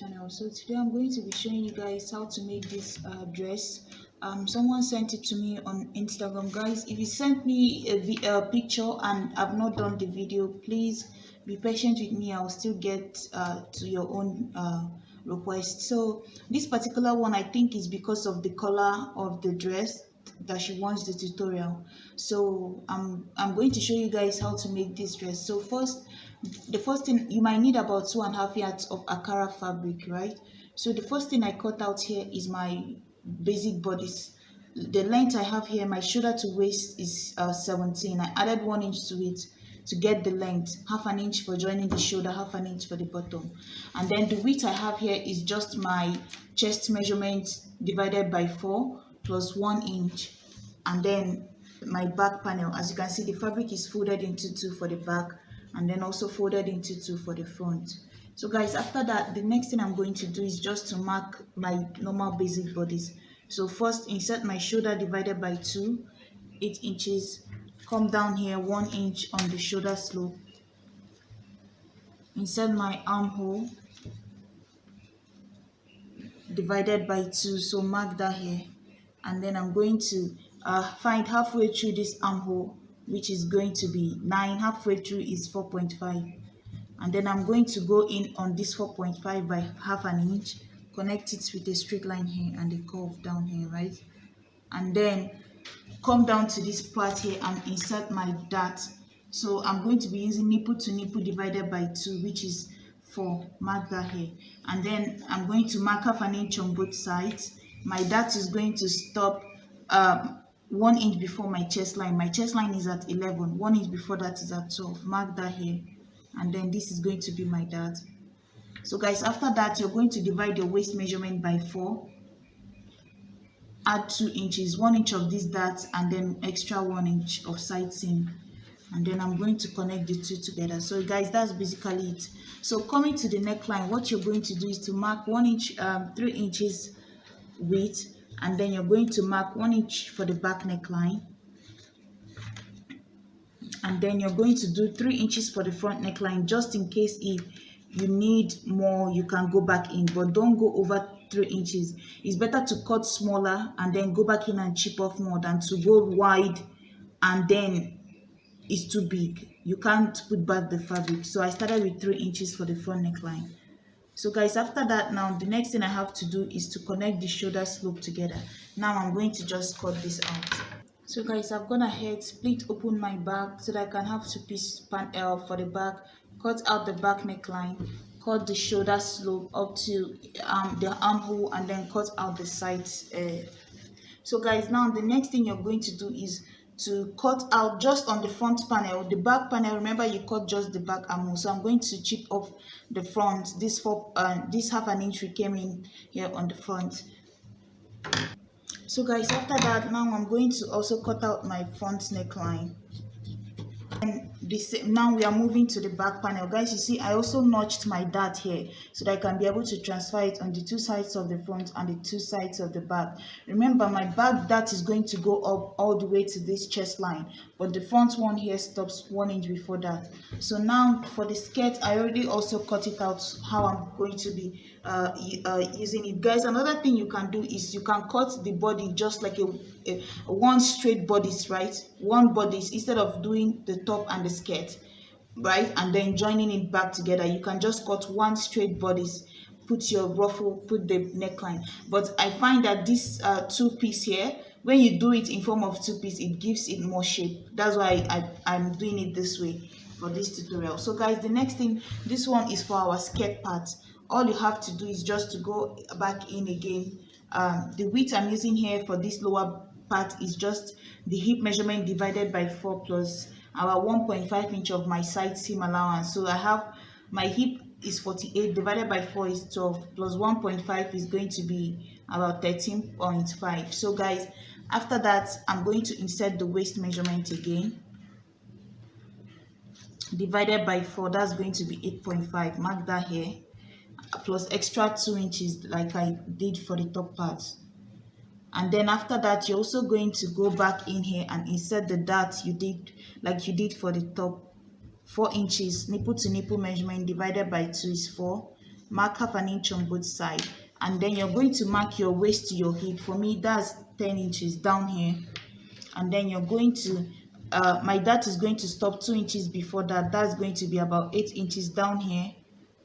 channel. So today I'm going to be showing you guys how to make this dress. Someone sent it to me on Instagram. Guys, if you sent me a picture and I've not done the video, please be patient with me. I'll still get to your own request. So this particular one, I think, is because of the color of the dress that she wants the tutorial. So I'm going to show you guys how to make this dress. So the first thing, you might need about 2.5 yards of Akara fabric, right? So the first thing I cut out here is my basic bodice. The length I have here, my shoulder to waist, is 17. I added 1 inch to it to get the length, half an inch for joining the shoulder, half an inch for the bottom. And then the width I have here is just my chest measurement divided by 4 plus 1 inch. And then my back panel, as you can see, the fabric is folded into 2 for the back and then also folded into 2 for the front. So guys, after that, the next thing I'm going to do is just to mark my normal basic bodies. So first, insert my shoulder divided by 2, 8 inches, come down here 1 inch on the shoulder slope, insert my armhole divided by 2, so mark that here, and then I'm going to find halfway through this armhole, which is going to be 9, halfway through is 4.5, and then I'm going to go in on this 4.5 by half an inch, connect it with a straight line here and a curve down here, right? And then come down to this part here and insert my dart. So I'm going to be using nipple to nipple divided by 2, which is 4. Mark that here, and then I'm going to mark half an inch on both sides. My dart is going to stop 1 inch before my chest line. My chest line is at 11. 1 inch before that is at 12. Mark that here, and then this is going to be my dart. So guys, after that, you're going to divide your waist measurement by 4. Add 2 inches, 1 inch of this dart, and then extra 1 inch of side seam. And then I'm going to connect the two together. So guys, that's basically it. So coming to the neckline, what you're going to do is to mark 1 inch, 3 inches width, and then you're going to mark 1 inch for the back neckline, and then you're going to do 3 inches for the front neckline, just in case if you need more, you can go back in, but don't go over 3 inches. It's better to cut smaller and then go back in and chip off more than to go wide and then it's too big. You can't put back the fabric. So I started with 3 inches for the front neckline. So guys, after that, now the next thing I have to do is to connect the shoulder slope together. Now I'm going to just cut this out. So guys, I've gone ahead, split open my back so that I can have 2-piece panel for the back, cut out the back neckline, cut the shoulder slope up to the armhole, and then cut out the sides. So guys, now the next thing you're going to do is to cut out just on the front panel. The back panel, remember, you cut just the back armhole. So I'm going to chip off the front, this half an inch we came in here on the front. So guys, after that, now I'm going to also cut out my front neckline. And now we are moving to the back panel. Guys, you see, I also notched my dart here so that I can be able to transfer it on the 2 sides of the front and the 2 sides of the back. Remember, my back dart is going to go up all the way to this chest line, but the front one here stops 1 inch before that. So now for the skirt, I already also cut it out how I'm going to be using it. Guys, another thing you can do is you can cut the body just like a one straight bodice, right? One bodice, instead of doing the top and the skirt, right, and then joining it back together. You can just cut one straight bodice, put your ruffle, put the neckline. But I find that this 2-piece here, when you do it in form of 2-piece, it gives it more shape. That's why I'm doing it this way for this tutorial. So guys, the next thing, this one is for our skirt part. All you have to do is just to go back in again. The width I'm using here for this lower part is just the hip measurement divided by 4 plus our 1.5 inch of my side seam allowance. So I have my hip is 48 divided by 4 is 12 plus 1.5 is going to be about 13.5. So guys, after that, I'm going to insert the waist measurement again, divided by 4, that's going to be 8.5. Mark that here, plus extra 2 inches like I did for the top part. And then after that, you're also going to go back in here and insert the dart you did like you did for the top, 4 inches, nipple to nipple measurement divided by 2 is 4, mark half an inch on both sides, and then you're going to mark your waist to your hip. For me, that's 10 inches down here. And then you're going to my dart is going to stop 2 inches before that. That's going to be about 8 inches down here.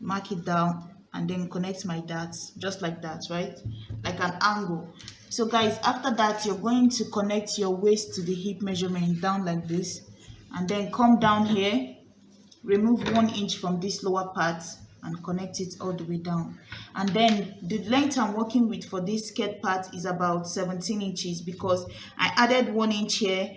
Mark it down and then connect my darts just like that, right? Like an angle. So guys, after that, you're going to connect your waist to the hip measurement down like this, and then come down here, remove 1 inch from this lower part and connect it all the way down. And then the length I'm working with for this skirt part is about 17 inches because I added 1 inch here.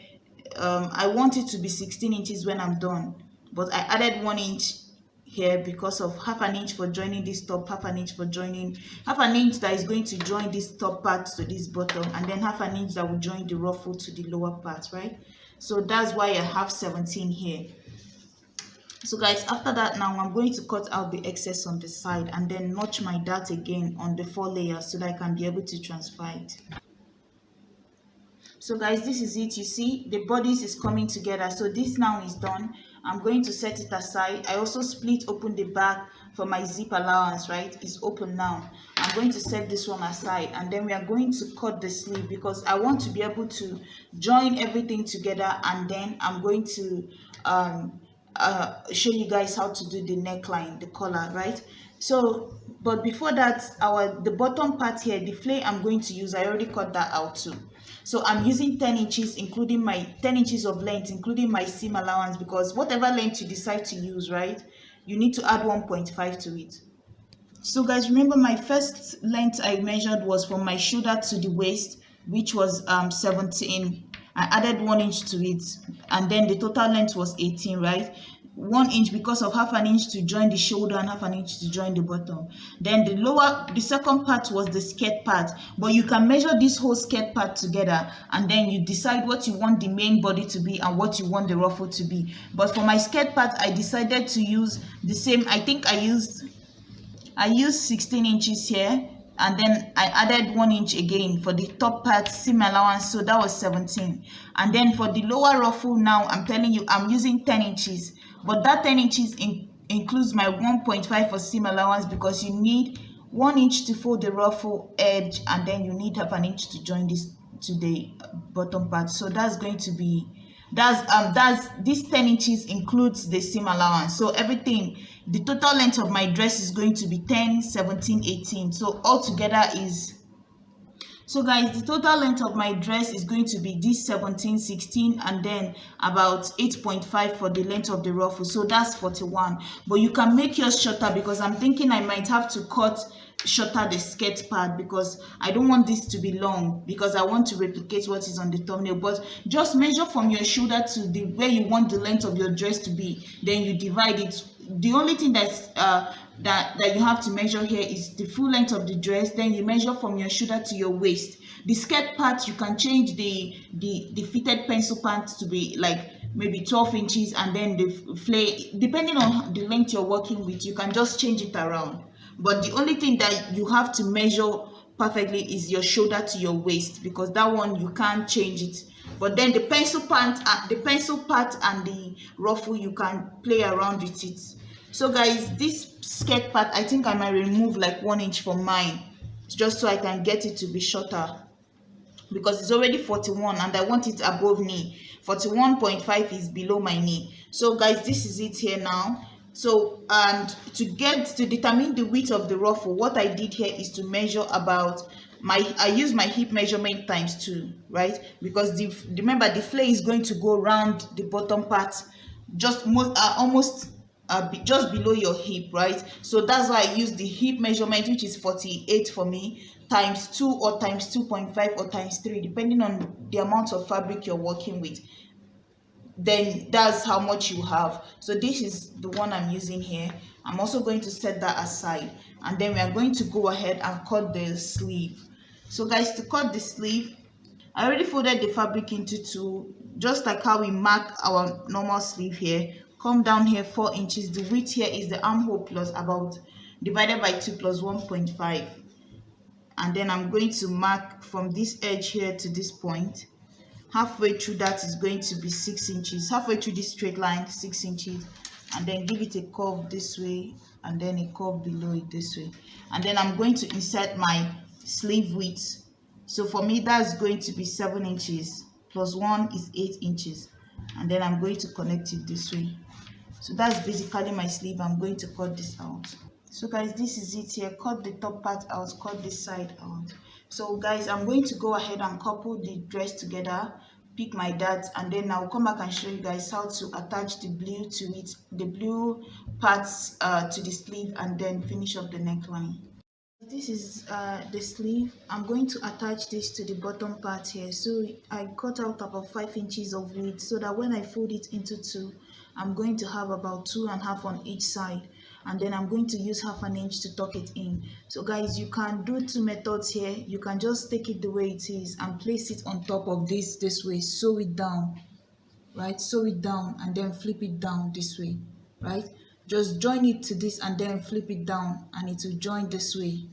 I want it to be 16 inches when I'm done, but I added 1 inch here because of half an inch for joining this top, half an inch for joining, half an inch that is going to join this top part to this bottom, and then half an inch that will join the ruffle to the lower part, right? So that's why I have 17 here. So guys, after that, now I'm going to cut out the excess on the side and then notch my dart again on the 4 layers so that I can be able to transfer it. So guys, this is it. You see the bodies is coming together. So this now is done. I'm going to set it aside. I also split open the back for my zip allowance, right? It's open now. I'm going to set this one aside, and then we are going to cut the sleeve because I want to be able to join everything together, and then I'm going to show you guys how to do the neckline, the collar, right? So but before that, the bottom part here, the flay I'm going to use, I already cut that out too. So I'm using 10 inches, including my 10 inches of length, including my seam allowance, because whatever length you decide to use, right, you need to add 1.5 to it. So guys, remember my first length I measured was from my shoulder to the waist, which was 17. I added 1 inch to it, and then the total length was 18, right? 1 inch because of half an inch to join the shoulder and half an inch to join the bottom. Then the second part was the skirt part, but you can measure this whole skirt part together, and then you decide what you want the main body to be and what you want the ruffle to be. But for my skirt part, I decided to use the same. I think I used 16 inches here, and then I added 1 inch again for the top part seam allowance, so that was 17. And then for the lower ruffle, now I'm telling you I'm using 10 inches, but that 10 inches includes my 1.5 for seam allowance because you need 1 inch to fold the ruffle edge, and then you need half an inch to join this to the bottom part. So that's going to be this 10 inches includes the seam allowance. So everything, the total length of my dress is going to be 10, 17, 18. So altogether is, so guys, the total length of my dress is going to be this 17, 16, and then about 8.5 for the length of the ruffle. So that's 41. But you can make yours shorter because I'm thinking I might have to cut shorter the skirt part because I don't want this to be long because I want to replicate what is on the thumbnail. But just measure from your shoulder to the where you want the length of your dress to be, then you divide it. The only thing that's that you have to measure here is the full length of the dress. Then you measure from your shoulder to your waist. The skirt part, you can change the fitted pencil pants to be like maybe 12 inches, and then the flay, depending on the length you're working with, you can just change it around. But the only thing that you have to measure perfectly is your shoulder to your waist, because that one you can't change it. But then the pencil part and the ruffle, you can play around with it. So guys, this skirt part, I think I might remove like 1 inch from mine, just so I can get it to be shorter, because it's already 41 and I want it above knee. 41.5 is below my knee. So guys, this is it here now. So, and to determine the width of the ruffle, what I did here is to measure about I use my hip measurement times 2, right? Because remember the flay is going to go around the bottom part, just almost just below your hip, right? So that's why I use the hip measurement, which is 48 for me, times 2 or times 2.5 or times 3, depending on the amount of fabric you're working with. Then that's how much you have. So this is the one I'm using here. I'm also going to set that aside, and then we are going to go ahead and cut the sleeve. So guys, to cut the sleeve, I already folded the fabric into 2, just like how we mark our normal sleeve here. Come down here 4 inches. The width here is the armhole plus about divided by 2 plus 1.5, and then I'm going to mark from this edge here to this point. Halfway through that is going to be 6 inches. Halfway through this straight line, 6 inches, and then give it a curve this way and then a curve below it this way. And then I'm going to insert my sleeve width. So for me, that's going to be 7 inches plus 1 is 8 inches, and then I'm going to connect it this way. So that's basically my sleeve. I'm going to cut this out. So guys, this is it here. Cut the top part out, cut the side out. So guys, I'm going to go ahead and couple the dress together, pick my dart, and then I'll come back and show you guys how to attach the blue to it, the blue parts to the sleeve, and then finish up the neckline. This is the sleeve. I'm going to attach this to the bottom part here. So I cut out about 5 inches of width so that when I fold it into two, I'm going to have about 2.5 on each side, and then I'm going to use 1/2 inch to tuck it in. So guys, you can do 2 methods here. You can just take it the way it is and place it on top of this way, sew it down, right? Sew it down and then flip it down this way, right? Just join it to this and then flip it down and it will join this way.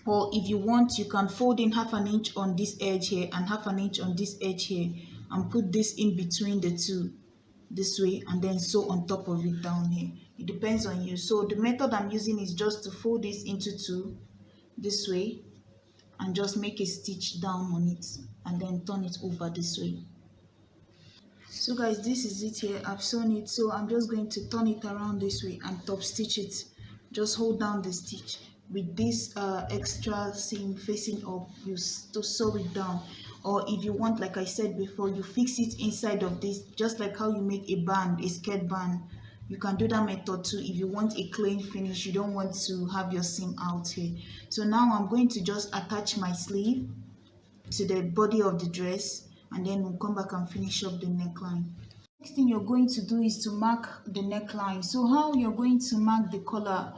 Or if you want, you can fold in 1/2 inch on this edge here and 1/2 inch on this edge here and put this in between the two this way and then sew on top of it down here. It depends on you. So the method I'm using is just to fold this into two this way and just make a stitch down on it and then turn it over this way. So guys, this is it here. I've sewn it, so I'm just going to turn it around this way and top stitch it. Just hold down the stitch with this extra seam facing up. You to sew it down, or if you want, like I said before, you fix it inside of this, just like how you make a band, a skirt band. You can do that method too if you want a clean finish. You don't want to have your seam out here. So now I'm going to just attach my sleeve to the body of the dress, and then we'll come back and finish up the neckline. Next thing you're going to do is to mark the neckline. So how you're going to mark the collar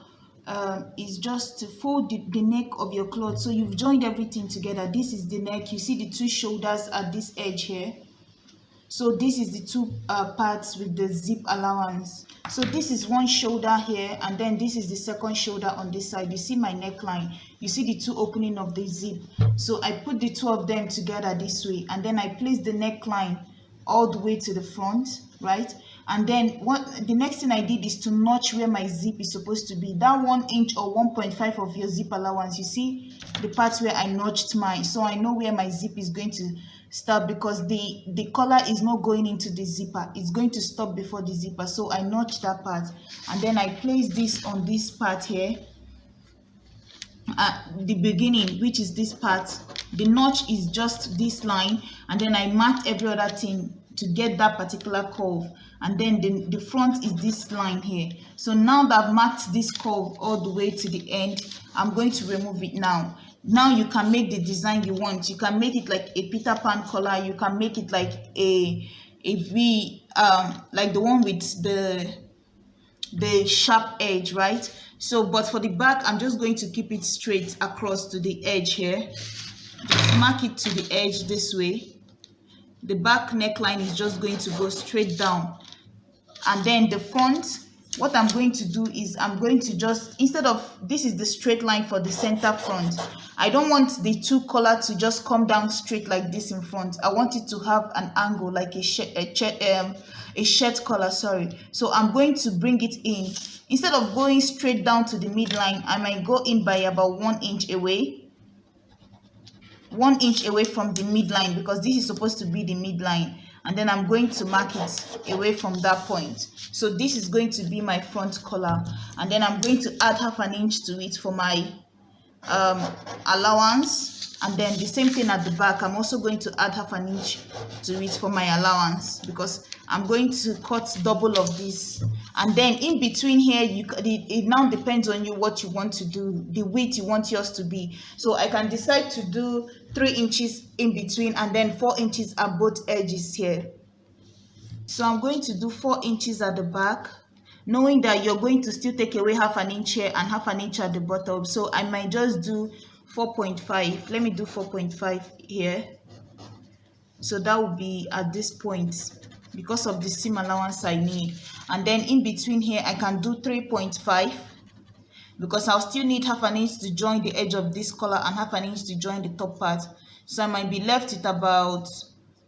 is just to fold the neck of your cloth. So you've joined everything together. This is the neck. You see the two shoulders at this edge here. So this is the two parts with the zip allowance. So this is one shoulder here, and then this is the second shoulder on this side. You see my neckline. You see the two opening of the zip. So I put the two of them together this way, and then I place the neckline all the way to the front, right? And then the next thing I did is to notch where my zip is supposed to be. That 1 inch or 1.5 of your zip allowance, you see the parts where I notched mine. So I know where my zip is going to stop, because the collar is not going into the zipper. It's going to stop before the zipper. So I notched that part, and then I place this on this part here at the beginning, which is this part. The notch is just this line, and then I marked every other thing to get that particular curve, and then the front is this line here. So now that I've marked this curve all the way to the end, I'm going to remove it now. Now you can make the design you want. You can make it like a Peter Pan collar. You can make it like a V, like the one with the sharp edge, right? So but for the back, I'm just going to keep it straight across to the edge here. Just mark it to the edge this way. The back neckline is just going to go straight down, and then the front, what I'm going to do is I'm going to just, instead of, this is the straight line for the center front. I don't want the two collar to just come down straight like this in front. I want it to have an angle like a shirt collar, sorry. So I'm going to bring it in. Instead of going straight down to the midline, I might go in by about 1 inch away. 1 inch away from the midline, because this is supposed to be the midline, and then I'm going to mark it away from that point. So this is going to be my front collar, and then I'm going to add 1/2 inch to it for my allowance, and then the same thing at the back. I'm also going to add 1/2 inch to it for my allowance, because I'm going to cut double of this. And then in between here, it now depends on you what you want to do, the width you want yours to be. So I can decide to do 3 inches in between and then 4 inches at both edges here. So I'm going to do 4 inches at the back, knowing that you're going to still take away 1/2 inch here and 1/2 inch at the bottom. So I might just do 4.5. Let me do 4.5 here. So that will be at this point, because of the seam allowance I need. And then in between here, I can do 3.5, because I'll still need 1/2 inch to join the edge of this collar and 1/2 inch to join the top part. So I might be left with about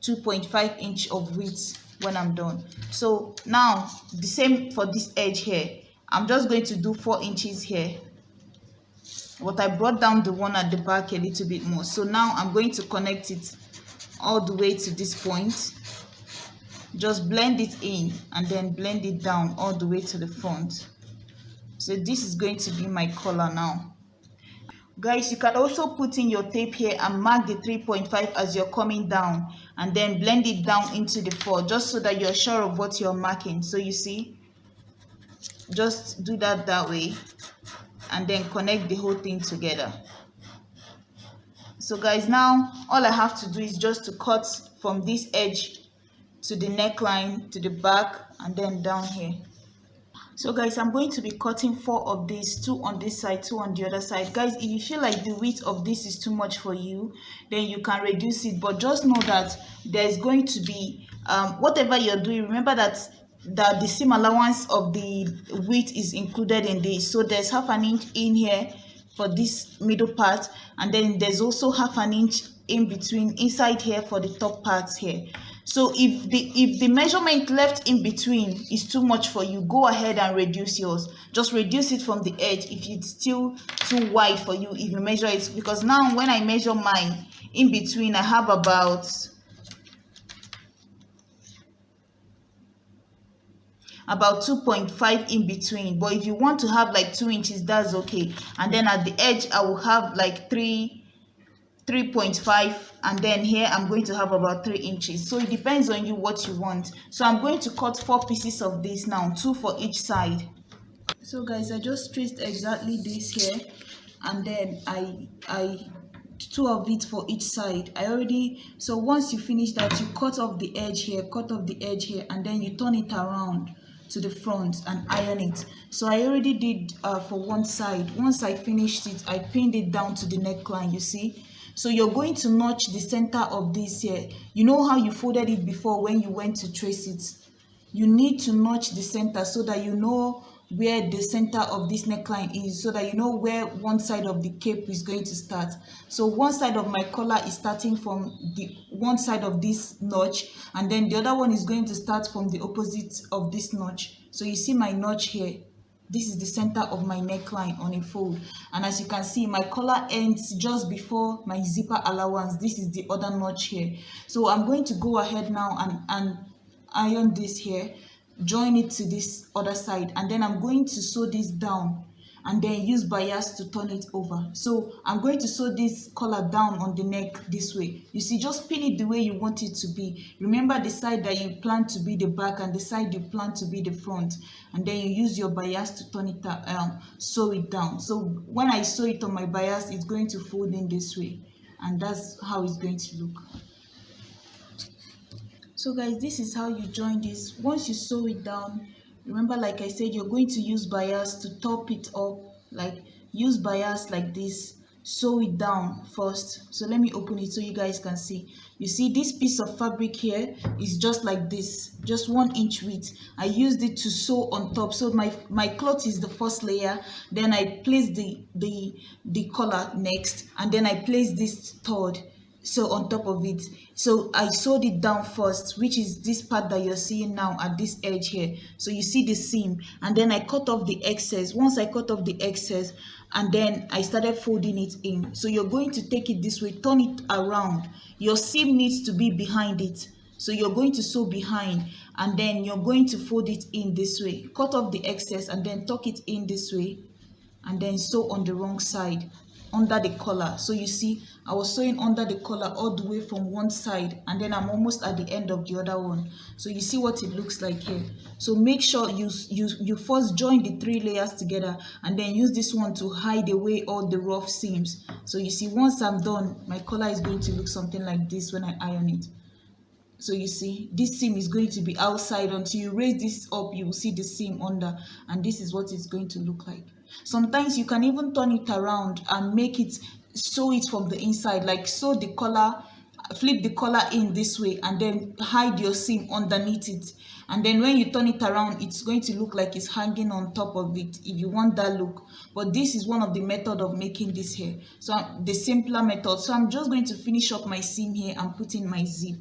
2.5 inch of width when I'm done. So now the same for this edge here. I'm just going to do 4 inches here, but I brought down the one at the back a little bit more. So now I'm going to connect it all the way to this point. Just blend it in and then blend it down all the way to the front. So this is going to be my collar now. Guys, you can also put in your tape here and mark the 3.5 as you're coming down, and then blend it down into the 4, just so that you're sure of what you're marking. So you see, just do that way, and then connect the whole thing together. So guys, now all I have to do is just to cut from this edge to the neckline to the back and then down here. So guys, I'm going to be cutting 4 of these, 2 on this side, 2 on the other side. Guys, if you feel like the width of this is too much for you, then you can reduce it, but just know that there's going to be whatever you're doing, remember that the seam allowance of the width is included in this. So there's half an inch in here for this middle part, and then there's also half an inch in between inside here for the top parts here. So if the measurement left in between is too much for you, go ahead and reduce yours. Just reduce it from the edge if it's still too wide for you, if you measure it, because now when I measure mine in between, I have about 2.5 in between. But if you want to have like 2 inches, that's okay. And then at the edge I will have like 3.5, and then here I'm going to have about 3 inches. So it depends on you what you want. So I'm going to cut 4 pieces of this now, 2 for each side. So guys, I just traced exactly this here, and then I 2 of it for each side. So once you finish that, you cut off the edge here, cut off the edge here, and then you turn it around to the front and iron it. So I already did for one side. Once I finished it, I pinned it down to the neckline, you see. So you're going to notch the center of this here. You know how you folded it before when you went to trace it? You need to notch the center so that you know where the center of this neckline is, so that you know where one side of the cape is going to start. So one side of my collar is starting from the one side of this notch, and then the other one is going to start from the opposite of this notch. So you see my notch here. This is the center of my neckline on a fold, and as you can see, my collar ends just before my zipper allowance. This is the other notch here. So I'm going to go ahead now and iron this here, join it to this other side, and then I'm going to sew this down and then use bias to turn it over. So I'm going to sew this collar down on the neck this way. You see, just pin it the way you want it to be. Remember the side that you plan to be the back and the side you plan to be the front, and then you use your bias to turn it sew it down. So when I sew it on my bias, it's going to fold in this way, and that's how it's going to look. So guys, this is how you join this. Once you sew it down, remember, like I said, you're going to use bias to top it up. Like, use bias like this, sew it down first. So let me open it so you guys can see. You see, this piece of fabric here is just like this, just 1 inch width. I used it to sew on top. So my cloth is the first layer, then I place the collar next, and then I place this third, so on top of it. So I sewed it down first, which is this part that you're seeing now at this edge here. So you see the seam, and then I cut off the excess. Once I cut off the excess, and then I started folding it in. So you're going to take it this way, turn it around. Your seam needs to be behind it, so you're going to sew behind, and then you're going to fold it in this way. Cut off the excess and then tuck it in this way, and then sew on the wrong side under the collar. So you see, I was sewing under the collar all the way from one side, and then I'm almost at the end of the other one. So you see what it looks like here. So make sure you first join the 3 layers together, and then use this one to hide away all the rough seams. So you see, once I'm done, my collar is going to look something like this when I iron it. So you see, this seam is going to be outside. Until you raise this up, you will see the seam under, and this is what it's going to look like. Sometimes you can even turn it around and make it, sew it from the inside, like sew the collar, flip the collar in this way, and then hide your seam underneath it. And then when you turn it around, it's going to look like it's hanging on top of it, if you want that look. But this is one of the method of making this here, so the simpler method. So I'm just going to finish up my seam here and put in my zip.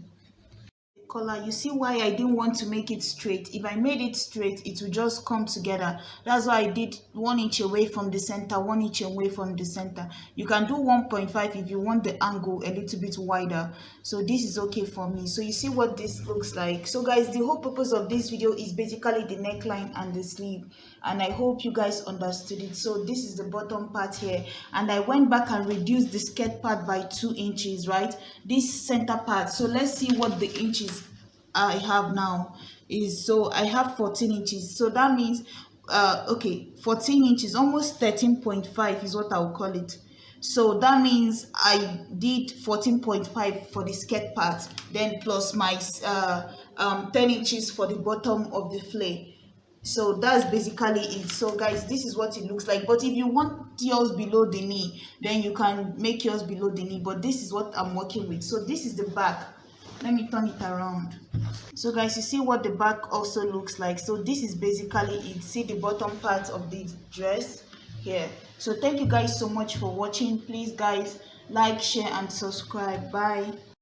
collar. You see why I didn't want to make it straight? If I made it straight, it will just come together. That's why I did 1 inch away from the center, 1 inch away from the center. You can do 1.5 if you want the angle a little bit wider. So this is okay for me. So you see what this looks like. So guys, the whole purpose of this video is basically the neckline and the sleeve, and I hope you guys understood it. So this is the bottom part here, and I went back and reduced the skirt part by 2 inches, right? This center part. So let's see what the inches I have now is. So I have 14 inches. So that means okay, 14 inches, almost 13.5 is what I'll call it. So that means I did 14.5 for the skirt part, then plus my 10 inches for the bottom of the flare. So that's basically it. So guys, this is what it looks like. But if you want yours below the knee, then you can make yours below the knee, but this is what I'm working with. So this is the back. Let me turn it around. So guys, you see what the back also looks like. So this is basically it. See the bottom part of the dress here. So thank you guys so much for watching. Please guys, like, share and subscribe. Bye.